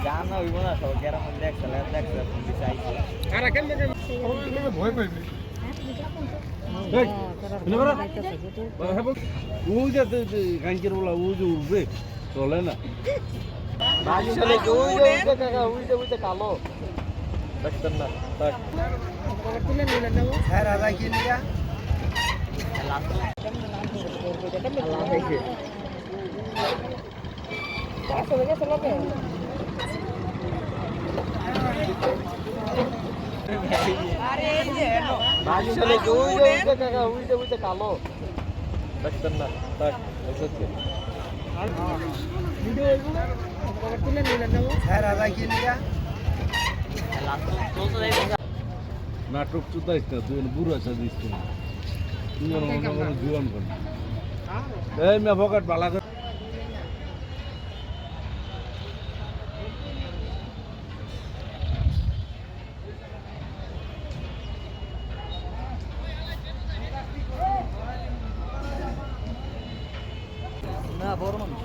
জানা হইব না সব কেরাম দেখছে ভয় পাইবে উঠবে চলে না কালো দেখছেন না কালো দেখছেন না নাটক চুতাইস না তুই বুড়ো আছে দিস তুই জীবন কর এই মে ভকট বালা না বড় মানুষ